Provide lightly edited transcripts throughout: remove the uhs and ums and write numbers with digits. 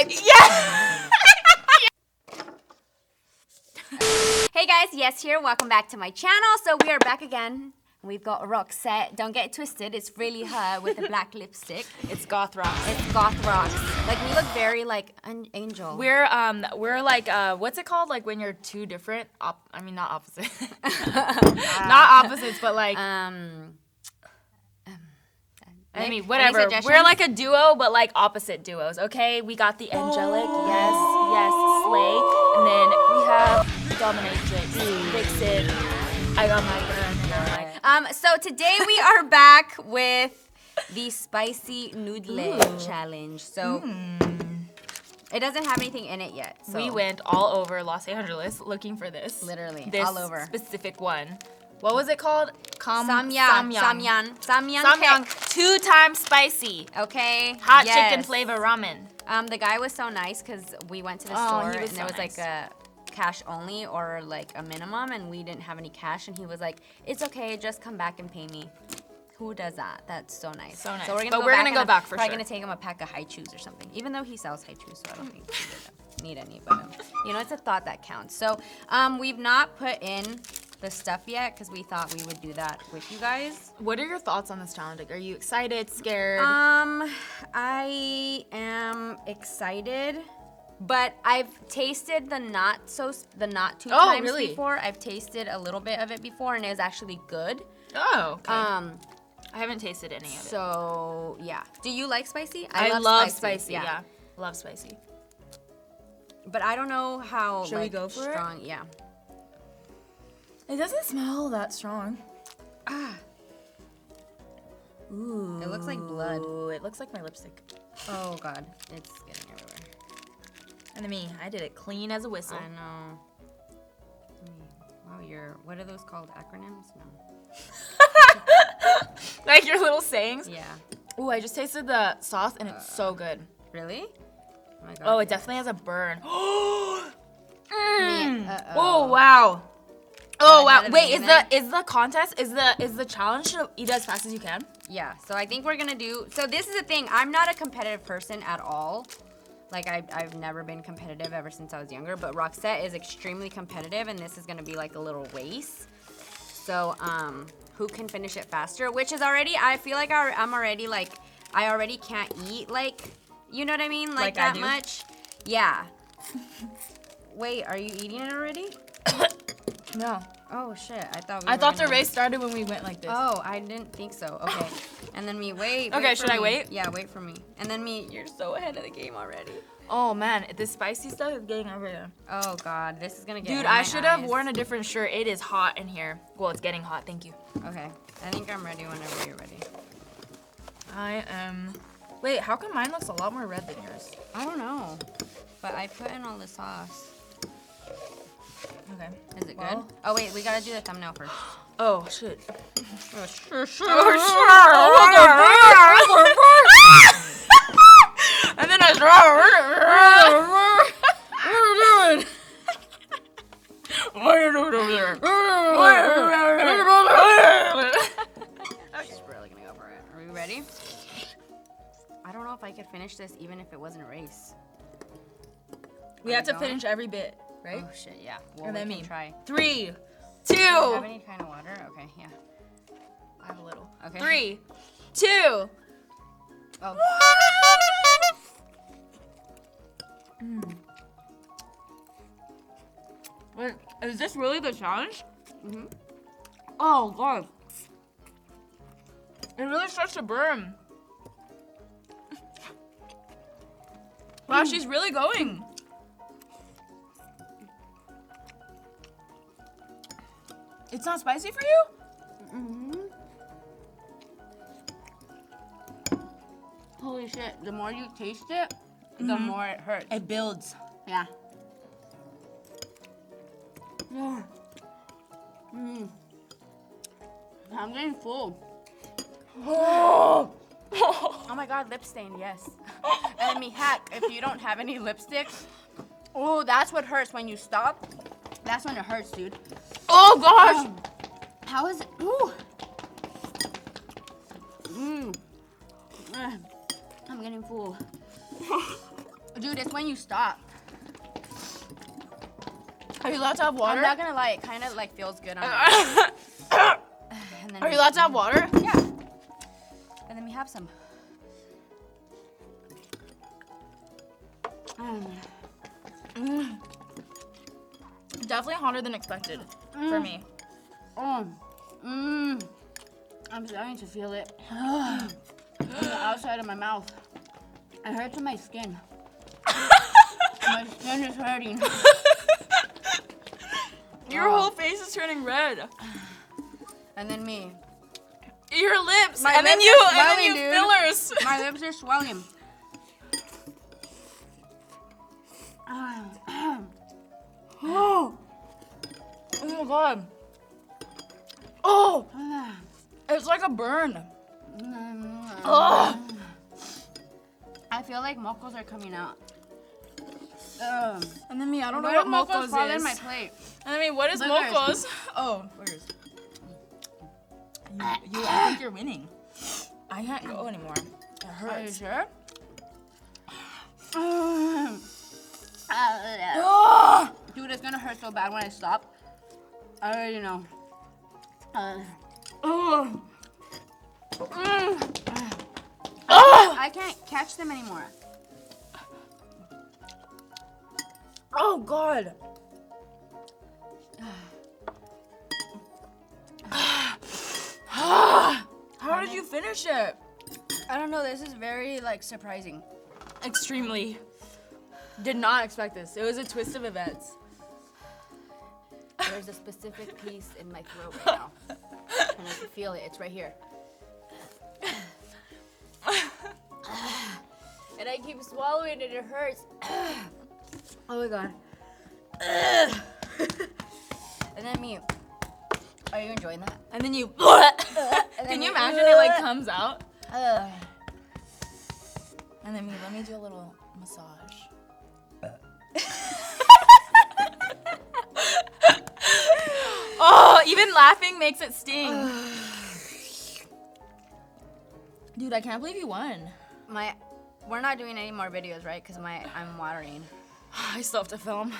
subscribe. Yeah. Hey guys, Yes here. Welcome back to my channel. So we are back again. We've got Roxette. Don't get it twisted. It's really her with the black lipstick. It's goth rock. It's goth rocks. Like we look very like an angel. We're like what's it called? Like when you're two different. I mean not opposite. Not opposites, but like. I mean, whatever. We're like a duo, but like opposite duos, okay? We got the angelic, yes, slay. And then we have dominatrix, vixen. I got my gun. So today we are back with the Spicy Noodle challenge. So it doesn't have anything in it yet. So. We went all over Los Angeles looking for this. Literally, this all over. Specific one. What was it called? Samyang. 2x spicy. Okay. Hot chicken flavor ramen. The guy was so nice because we went to the store and there was like a cash only or like a minimum and we didn't have any cash and he was like, it's okay, just come back and pay me. Who does that? That's so nice. So nice. So we're gonna go back for sure. Probably gonna take him a pack of high chews or something. Even though he sells high chews, so I don't think he would need any. But you know, it's a thought that counts. So we've not put in the stuff yet because we thought we would do that with you guys. What are your thoughts on this challenge? Like, are you excited, scared? I am excited, but I've tasted the not two times before. I've tasted a little bit of it before, and it was actually good. Oh, okay. I haven't tasted any of it. So yeah. Do you like spicy? I love spicy. Yeah, love spicy. But I don't know how. Should we go for strong? it? Yeah. It doesn't smell that strong. Ooh. It looks like blood. Ooh, it looks like my lipstick. Oh god, it's getting everywhere. And me, I did it clean as a whistle. I know. Wow, what are those called? Acronyms? No. Like your little sayings? Yeah. Ooh, I just tasted the sauce and it's so good. Really? Oh my god. Oh, it definitely has a burn. Oh wow. Oh wow! Wait, is the contest? Is the challenge to eat as fast as you can? Yeah. So I think we're gonna do. So this is the thing. I'm not a competitive person at all. Like I've never been competitive ever since I was younger. But Roxette is extremely competitive, and this is gonna be like a little race. So who can finish it faster? Which is already. I feel like I'm already like I already can't eat like you know what I mean like that much. Yeah. Wait, are you eating it already? No. Oh shit! I thought the race started when we went like this. Oh, I didn't think so. Okay. And then me wait. Okay, should I wait? Yeah, wait for me. And then me, you're so ahead of the game already. Oh man, this spicy stuff is getting everywhere. Oh god, this is gonna get. Dude, I should have worn a different shirt. It is hot in here. Well, it's getting hot. Thank you. Okay, I think I'm ready whenever you're ready. I am. Wait, how come mine looks a lot more red than yours? I don't know, but I put in all the sauce. Okay. Is it good? Oh wait, we gotta do the thumbnail first. Oh shit. Oh sure. And then I what are you doing over there? I'm just really gonna go for it. Are we ready? I don't know if I could finish this even if it wasn't a race. We have to finish every bit. Right? Oh shit, yeah. Well, and then we can try. 3, 2. Do you have any kind of water? Okay, yeah. I have a little. Okay. 3, 2. Oh. Wait, is this really the challenge? Mhm. Oh god. It really starts to burn. Wow, she's really going. It's not spicy for you? Mm-hmm. Holy shit, the more you taste it, the more it hurts. It builds. Yeah. Mm. I'm getting full. Oh my god, lip stain, yes. And me hack, if you don't have any lipstick, oh, that's what hurts when you stop. That's when it hurts, dude. Oh gosh! How is it? Ooh. I'm getting full. Dude, it's when you stop. Are you allowed to have water? I'm not gonna lie, it kind of like feels good on Are you allowed to have water? Yeah. And then we have some. Definitely hotter than expected for me. I'm starting to feel it on the outside of my mouth. It hurts in my skin. My skin is hurting. Your whole face is turning red. And then me. Your lips. My and lips then you, are swelling, and then you dude. fillers. My lips are swelling. Oh my god. Oh, it's like a burn. Oh. I feel like mocos are coming out. And then me, I don't know what mocos fall is. in my plate? And then me, what is mocos? Oh, where's? I think you're winning. I can't go anymore. It hurts. Are you sure? Dude, it's gonna hurt so bad when I stop. I already know. I can't catch them anymore. Oh god. How did you finish it? I don't know, this is very like surprising. Extremely. Did not expect this. It was a twist of events. There's a specific piece in my throat right now. And I can feel it, it's right here. And I keep swallowing it, it hurts. Oh my god. And then me. Are you enjoying that? And then you. And Can then you imagine it like comes out? And then me, let me do a little massage. Oh, even laughing makes it sting. Dude, I can't believe you won. We're not doing any more videos, right? Because I'm watering. I still have to film.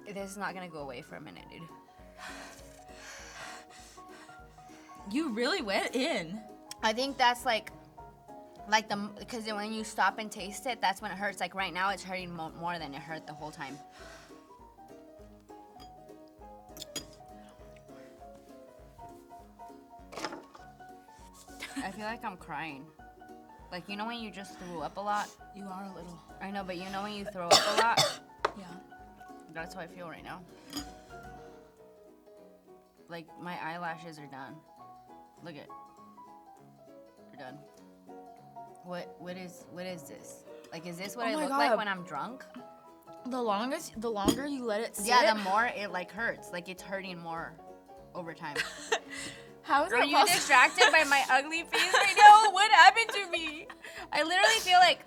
This is not gonna go away for a minute, dude. You really went in. I think that's because when you stop and taste it, that's when it hurts. Like right now, it's hurting more than it hurt the whole time. I feel like I'm crying. Like, you know when you just threw up a lot? You are a little. I know, but you know when you throw up a lot? Yeah. That's how I feel right now. Like, my eyelashes are done. Look at. They're done. What is this? Like, is this what I look like when I'm drunk? The longer you let it sit. Yeah, the more it like hurts. Like it's hurting more over time. How is Are you distracted by my ugly face right now? What happened to me? I literally feel like,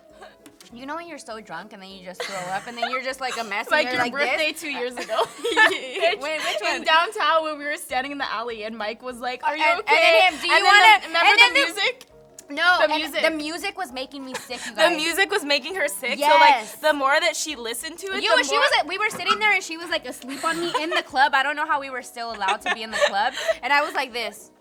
you know when you're so drunk and then you just throw up and then you're just like a mess. Like and your you're birthday this? 2 years ago. Wait, which one? In downtown when we were standing in the alley and Mike was like, "Are you And okay?" then him, do you want to? Remember the music? No, The music. The music was making me sick, you guys. The music was making her sick. Yes. So like the more that she listened to it, we were sitting there and she was like asleep on me in the club. I don't know how we were still allowed to be in the club. And I was like this.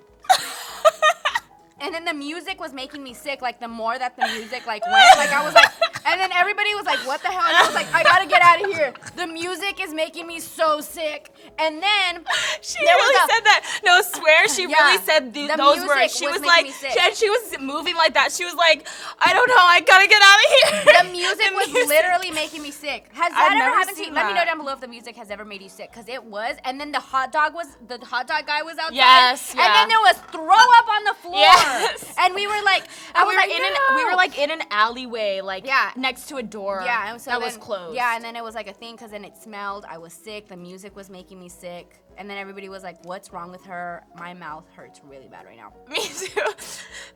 And then the music was making me sick. Like the more that the music like went, like I was like, and then everybody was like, "What the hell?" And I was like, "I gotta get out of here. The music is making me so sick." And then she really said that. No, swear, she really said those words. She was like, she was moving like that. She was like, "I don't know, I gotta get out of here." The music was literally making me sick. Has that ever happened to you? Let me know down below if the music has ever made you sick, because it was. And then the hot dog guy was outside. Yes, yeah. And then there was throw up on the floor. Yes. And we were like, we were like in an alleyway, like next to a door. Yeah, and so that was closed. Yeah, and then it was like a thing because then it smelled. I was sick. The music was making me sick. And then everybody was like, "What's wrong with her? My mouth hurts really bad right now." Me too.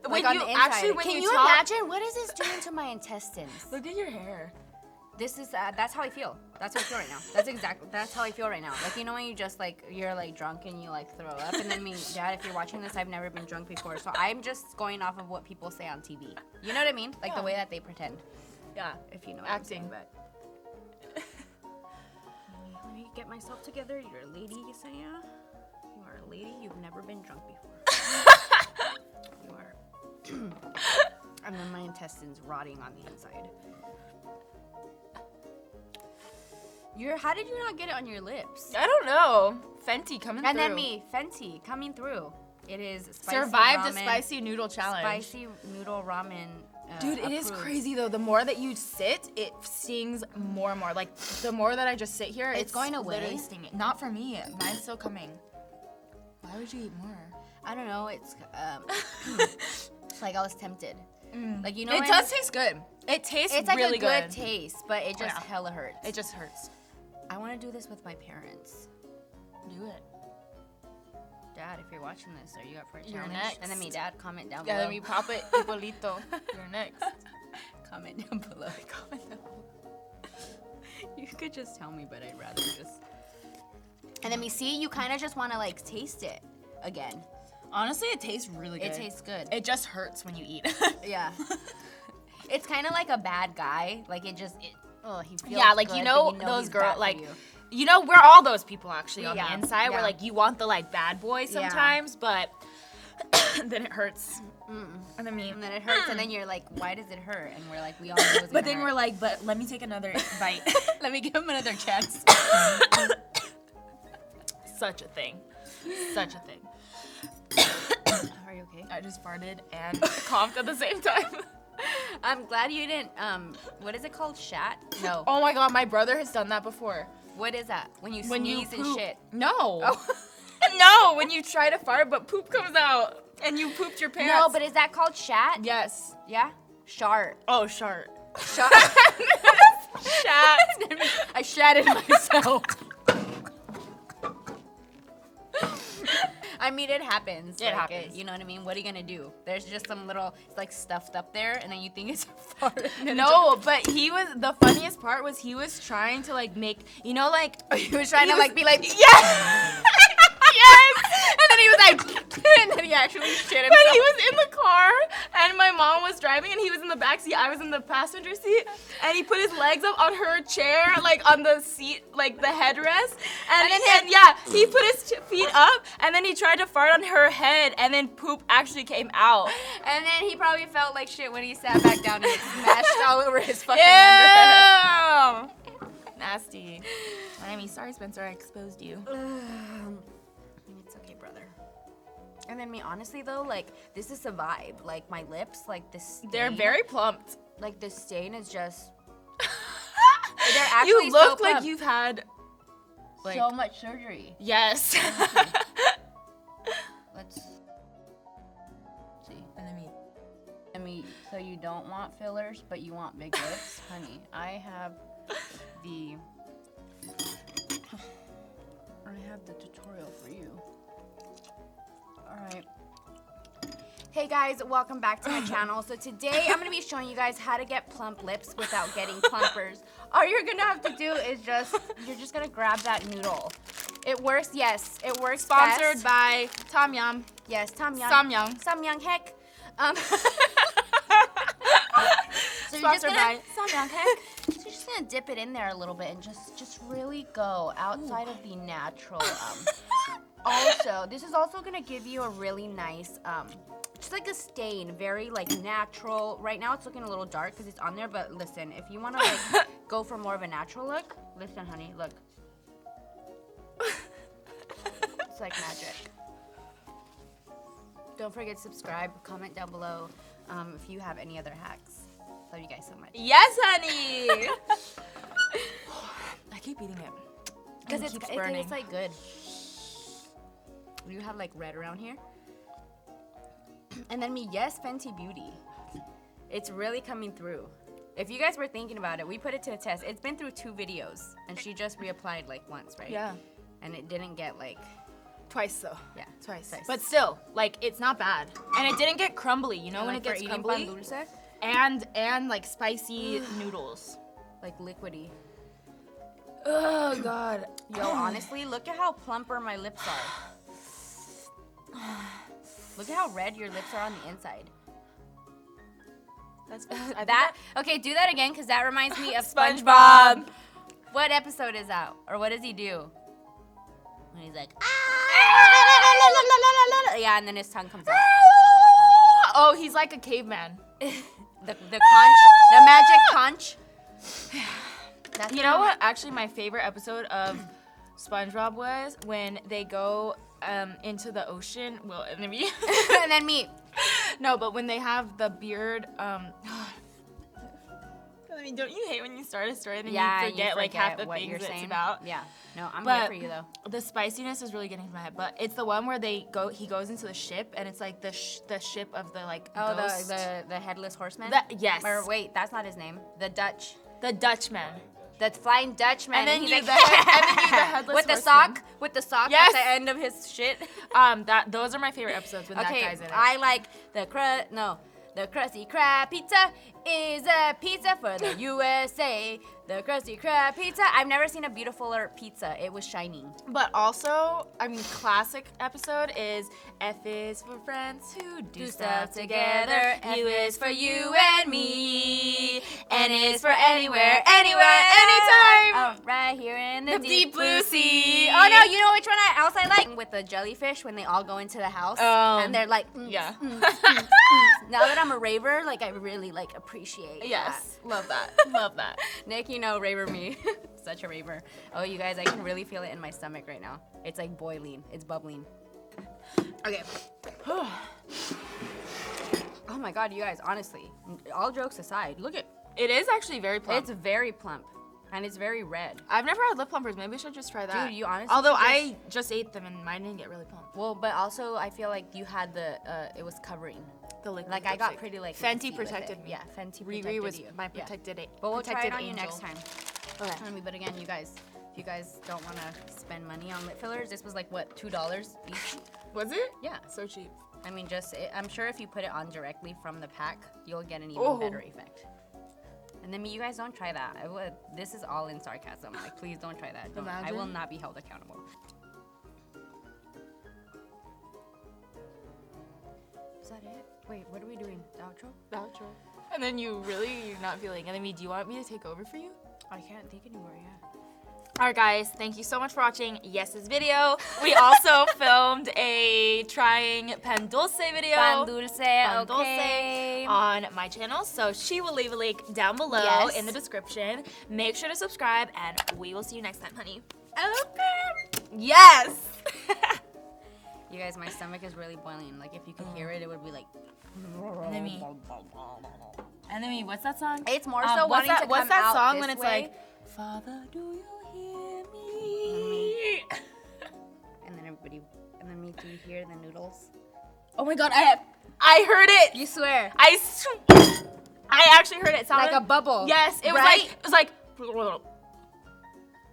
Like on the inside. Can you imagine what is this doing to my intestines? Look at your hair. This is, that's how I feel. That's how I feel right now. That's how I feel right now. Like, you know when you just, like, you're, like, drunk and you, like, throw up? And then me, Dad, if you're watching this, I've never been drunk before. So I'm just going off of what people say on TV. You know what I mean? Like, the way that they pretend. Yeah. If you know what Acting. I'm saying, but... Let me get myself together. You're a lady, Yesenia. You are a lady. You've never been drunk before. You are. And then my intestines rotting on the inside. How did you not get it on your lips? I don't know. Fenty coming through. And then me, Fenty, coming through. It is spicy Survived ramen, the spicy noodle challenge. Spicy noodle ramen. Dude, it is crazy though. The more that you sit, it stings more and more. Like the more that I just sit here, it's going away. Literally stinging. Not for me. Mine's still coming. Why would you eat more? I don't know. It's like I was tempted. Like, you know, it does taste good. It tastes it's like really a good taste, but it just hella hurts. It just hurts. I want to do this with my parents. Do it. Dad, if you're watching this, are you up for a You're challenge? next. And then me, Dad, comment down below. Yeah, let me pop it. HeyHeyHeyPolito. You're next. Comment down below. Comment down below. You could just tell me, but I'd rather just... And then me, see, you kind of just want to, like, taste it again. Honestly, it tastes really good. It tastes good. It just hurts when you eat. Yeah. It's kind of like a bad guy. Like, he feels like, good, you know but those girls, like... you. You know, we're all those people actually on the inside where like you want the like bad boy sometimes, but then it hurts. And then it hurts, and then you're like, why does it hurt? And we're like, we all know it's But then we're like, but let me take another bite. Let me give him another chance. Such a thing. Such a thing. Are you okay? I just farted and coughed at the same time. I'm glad you didn't, what is it called? Shat? No. Oh my god, my brother has done that before. What is that? When you sneeze and shit? No. Oh. No, when you try to fart but poop comes out and you pooped your pants. No, but is that called shat? Yes. Yeah? Shart. Oh, shart. Shart. Shat. I shatted myself. I mean, it happens. It happens. You know what I mean? What are you gonna do? There's just some little, it's like stuffed up there, and then you think it's a fart. No, but the funniest part was he was trying to like make, you know, like. He was trying to like be like, yes! Yes! And then he was like, and then he actually shit himself. But he was in the car, and my mom was driving, and he was in the back seat. I was in the passenger seat, and he put his legs up on her chair, like on the seat, like the headrest. And he put his feet up, and then he tried to fart on her head, and then poop actually came out. And then he probably felt like shit when he sat back down and it smashed all over his fucking underwear. Nasty. I mean, sorry, Spencer, I exposed you. It's okay, brother. And then me, honestly though, like, this is a vibe. Like, my lips, like, this stain. They're very plumped. Like, the stain is just... They're actually you look so like plump. you've had... Like, so much surgery. Yes. Let's see. I mean, so you don't want fillers, but you want big lips? Honey, I have the tutorial for you. Alright. Hey guys, welcome back to my channel. So today I'm going to be showing you guys how to get plump lips without getting plumpers. All you're going to have to do is you're just going to grab that noodle. It works, yes, it works. Sponsored by Tom Yum. Yes, Tom Yum. Samyang Heck. So Sponsored by Samyang Heck. So you're just gonna dip it in there a little bit and just really go outside of the natural. Also, this is also gonna give you a really nice, just like a stain, very like natural. Right now it's looking a little dark because it's on there, but listen, if you wanna like go for more of a natural look, listen, honey, look. It's like magic. Don't forget to subscribe, comment down below if you have any other hacks. Love you guys so much. Yes, honey! I keep eating it. Because it tastes like good. You have like red around here. And then me, yes, Fenty Beauty. It's really coming through. If you guys were thinking about it, we put it to the test. It's been through 2 videos. And she just reapplied like once, right? Yeah. And it didn't get like... Twice though. Yeah, twice. But still, like, it's not bad. And it didn't get crumbly. You know when like it gets for eating crumbly? pan dulce? And like spicy noodles. like liquidy. Oh God. Yo, honestly, look at how plumper my lips are. Look at how red your lips are on the inside. That's okay, do that again, because that reminds me of SpongeBob. SpongeBob. What episode is that? Or what does he do? When he's like, yeah, and then his tongue comes out. Oh, he's like a caveman. the conch, the magic conch. You know what? Actually, my favorite episode of SpongeBob was when they go into the ocean. Well, and then me. And then me. No, but when they have the beard. I mean, don't you hate when you start a story and then you forget like half the things it's about? Yeah. No, I'm here for you though. The spiciness is really getting to my head, but it's the one where he goes into the ship and it's like the ship of the like ghost. the headless horseman. Yes. Or wait, that's not his name. The Dutchman. The Flying Dutchman. And then he's you like, the headless with the horseman. with the sock Yes. at the end of his shit. Those are my favorite episodes when that guy's in it. I like the Krusty Krab pizza is a pizza for the USA. The Krusty Krab pizza. I've never seen a beautifuler pizza. It was shining. But also, I mean, classic episode is F is for friends who do stuff together. U is for you and me. N is for anywhere, anytime. Oh, right here in the deep blue sea. Oh no, you know which one else I like? With the jellyfish when they all go into the house and they're like, yeah. Now that I'm a raver, like I really like appreciate. Yes, love that. Love that. Nick, you know, raver me. Such a raver. Oh, you guys, I can really feel it in my stomach right now. It's like boiling. It's bubbling. Okay. Oh my God, you guys, honestly, all jokes aside, look at. It is actually very plump. It's very plump. And it's very red. I've never had lip plumpers. Maybe I should just try that. Dude, you honestly Although I just ate them and mine didn't get really plump. Well, but also I feel like you had the, it was covering. The liquid like I got pretty like Fenty protected me. Yeah, Fenty protected Riri was you. my protected angel. But we'll try it on you next time. Okay. But again, you guys, if you guys don't want to spend money on lip fillers, this was like, what, $2 each? Was it? Yeah. So cheap. I mean, I'm sure if you put it on directly from the pack, you'll get an even better effect. And then you guys don't try that. This is all in sarcasm. Like, please don't try that. I will not be held accountable. Is that it? Wait, what are we doing? The outro? The outro. And then you're not feeling. And then do you want me to take over for you? I can't think anymore, yeah. Alright guys, thank you so much for watching Yes's video. We also filmed a trying pan dulce video. Pan dulce, okay. On my channel, so she will leave a link down below in the description. Make sure to subscribe and we will see you next time, honey. Okay. Yes! You guys, my stomach is really boiling. Like if you could hear it, it would be like. And then me, what's that song? It's more so wanting to come What's that out song this when it's way? like, Father, do you hear me? And then me, do you hear the noodles? Oh my God, I heard it. You swear? I actually heard it. It sounded like a bubble. Yes, it right? was like.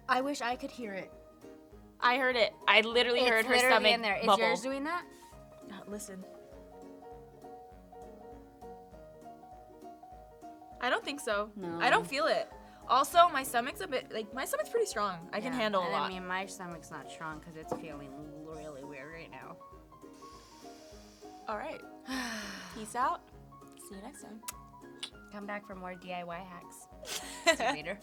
I wish I could hear it. I heard it. I literally heard her stomach in there. bubble. Is yours doing that? Listen. I don't think so. No. I don't feel it. Also, my stomach's pretty strong. I can handle a lot. I mean, my stomach's not strong because it's feeling really weird right now. All right. Peace out. See you next time. Come back for more DIY hacks. See you later.